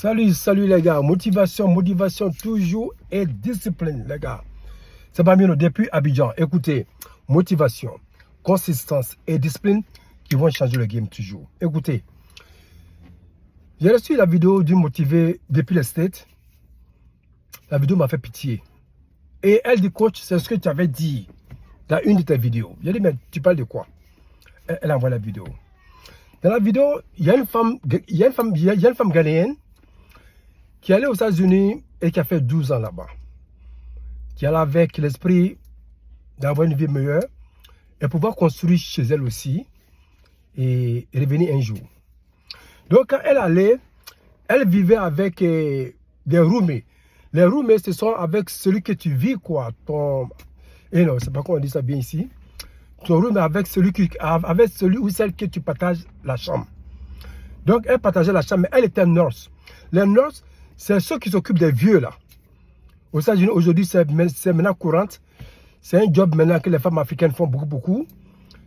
Salut les gars. Motivation toujours et discipline les gars. C'est pas mieux depuis Abidjan. Écoutez, motivation, consistance et discipline qui vont changer le game toujours. Écoutez, j'ai reçu la vidéo du motivé depuis les States. La vidéo m'a fait pitié. Et elle dit, coach, c'est ce que tu avais dit dans une de tes vidéos. J'ai dit, mais tu parles de quoi? Elle envoie la vidéo. Dans la vidéo, il y a une femme ghanéenne qui est allée aux États-Unis et qui a fait 12 ans là-bas. Qui est allée avec l'esprit d'avoir une vie meilleure et pouvoir construire chez elle aussi et revenir un jour. Donc, quand elle allait, elle vivait avec des roomies. Les roomies, ce sont avec celui que tu vis, quoi. Et non, c'est pas comment on dit ça bien ici. Ton roomie avec celui ou celle que tu partages la chambre. Donc, elle partageait la chambre, mais elle était nurse. Les nurses, c'est ceux qui s'occupent des vieux, là. Aux États-Unis, aujourd'hui, c'est maintenant courante. C'est un job maintenant que les femmes africaines font beaucoup.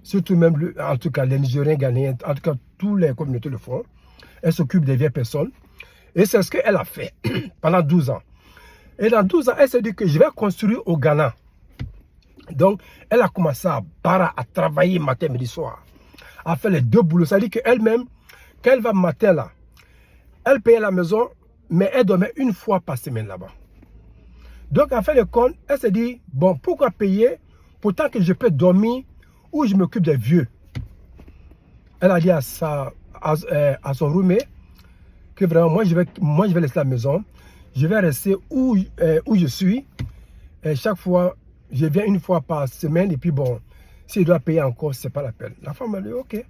Surtout même, en tout cas, les Nigériens, Ghanéens, en tout cas, toutes les communautés le font. Elle s'occupe des vieilles personnes. Et c'est ce qu'elle a fait pendant 12 ans. Et dans 12 ans, elle s'est dit que je vais construire au Ghana. Donc, elle a commencé à travailler matin, midi, soir. À faire les deux boulots. Ça veut dire qu'elle-même, quand elle va matin là, elle paye la maison, mais elle dormait une fois par semaine là-bas. Donc, en fin de compte, elle s'est dit, bon, pourquoi payer pourtant que je peux dormir où je m'occupe des vieux? Elle a dit à son roommate que vraiment, moi, je vais laisser la maison. Je vais rester où je suis. Et chaque fois, je viens une fois par semaine. Et puis, bon, si je dois payer encore, ce n'est pas la peine. La femme a dit, OK.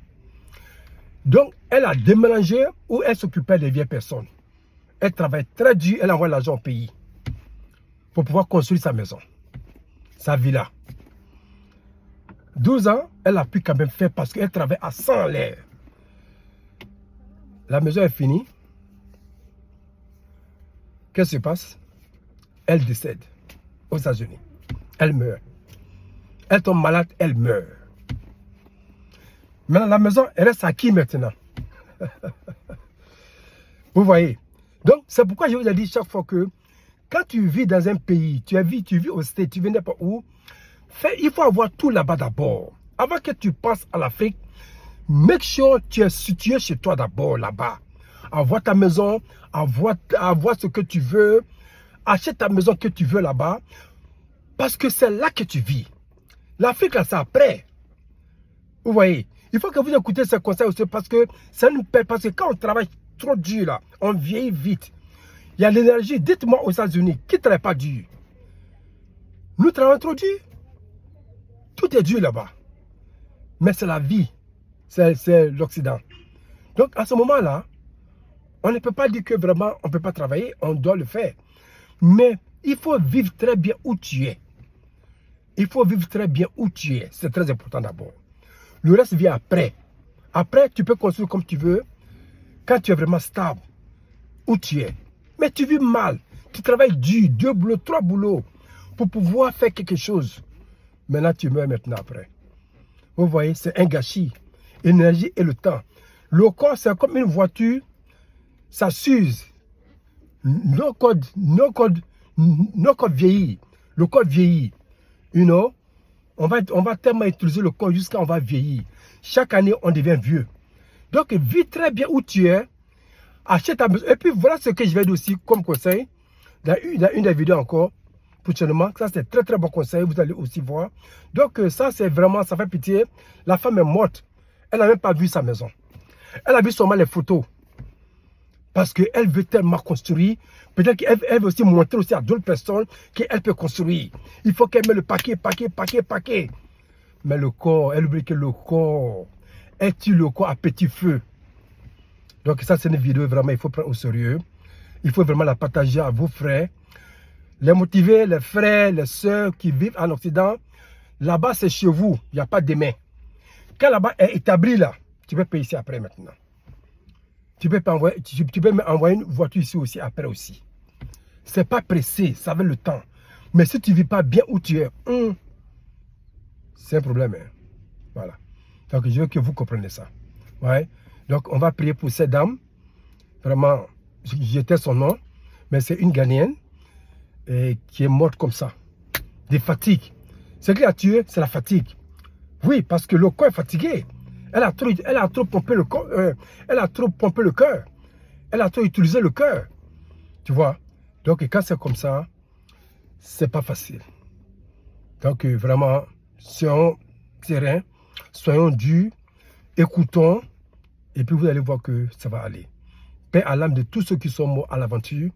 Donc, elle a déménagé où elle s'occupait des vieilles personnes. Elle travaille très dur, elle envoie l'argent au pays pour pouvoir construire sa maison, sa villa. 12 ans, elle a pu quand même faire parce qu'elle travaille à 100 l'air. La maison est finie. Qu'est-ce qui se passe? Elle décède aux États-Unis. Elle meurt. Elle tombe malade, elle meurt. Maintenant, la maison, elle reste à qui maintenant? Vous voyez? Donc, c'est pourquoi je vous ai dit chaque fois que quand tu vis dans un pays, tu vis au States, tu vis n'importe où, il faut avoir tout là-bas d'abord. Avant que tu passes à l'Afrique, make sure tu es situé chez toi d'abord là-bas. Avoir ta maison, avoir ce que tu veux, achète ta maison que tu veux là-bas, parce que c'est là que tu vis. L'Afrique, là, c'est après. Vous voyez? Il faut que vous écoutez ce conseil aussi parce que ça nous perd. Parce que quand on travaille trop dur, là, on vieillit vite. Il y a l'énergie. Dites-moi aux États-Unis, qui ne travaille pas dur? Nous travaillons trop dur. Tout est dur là-bas. Mais c'est la vie. C'est l'Occident. Donc, à ce moment-là, on ne peut pas dire que vraiment, on ne peut pas travailler. On doit le faire. Mais il faut vivre très bien où tu es. Il faut vivre très bien où tu es. C'est très important d'abord. Le reste vient après. Après, tu peux construire comme tu veux. Quand tu es vraiment stable, où tu es. Mais tu vis mal. Tu travailles dur, 2 boulots, 3 boulots, pour pouvoir faire quelque chose. Maintenant, tu meurs maintenant après. Vous voyez, c'est un gâchis. L'énergie et le temps. Le corps, c'est comme une voiture. Ça s'use. Nos codes vieillit. Le corps vieillit. You know? On va tellement utiliser le corps jusqu'à on va vieillir. Chaque année, on devient vieux. Donc, vis très bien où tu es. Achète ta maison. Et puis, voilà ce que je vais dire aussi comme conseil. Dans une des vidéos encore. Prochainement. Ça, c'est très, très bon conseil. Vous allez aussi voir. Donc, ça, c'est vraiment, ça fait pitié. La femme est morte. Elle n'a même pas vu sa maison. Elle a vu seulement les photos. Parce qu'elle veut tellement construire. Peut-être qu'elle veut aussi montrer aussi à d'autres personnes qu'elle peut construire. Il faut qu'elle mette le paquet. Mais le corps, elle oublie que le corps, elle tue le corps à petit feu. Donc ça, c'est une vidéo vraiment, il faut prendre au sérieux. Il faut vraiment la partager à vos frères. Les motiver, les frères, les sœurs qui vivent en Occident. Là-bas, c'est chez vous. Il n'y a pas de demain. Quand là-bas est établi, là, tu peux payer ici après maintenant. Tu peux même envoyer une voiture ici aussi, après aussi. Ce n'est pas pressé, ça veut le temps. Mais si tu ne vis pas bien où tu es, c'est un problème. Hein. Voilà. Donc, je veux que vous compreniez ça. Ouais. Donc, on va prier pour ces dames. Vraiment, j'étais son nom, mais c'est une Ghanéenne qui est morte comme ça, des fatigues. Ce qui l'a tué, c'est la fatigue. Oui, parce que le corps est fatigué. Elle a trop pompé le corps, elle a trop pompé le cœur. Elle a trop utilisé le cœur. Tu vois? Donc, quand c'est comme ça, c'est pas facile. Donc, vraiment, soyons sereins, soyons durs, écoutons, et puis vous allez voir que ça va aller. Paix à l'âme de tous ceux qui sont morts à l'aventure.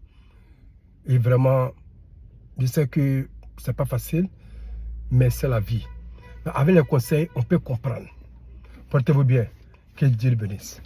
Et vraiment, je sais que c'est pas facile, mais c'est la vie. Mais avec les conseils, on peut comprendre. Portez-vous bien. Que Dieu le bénisse.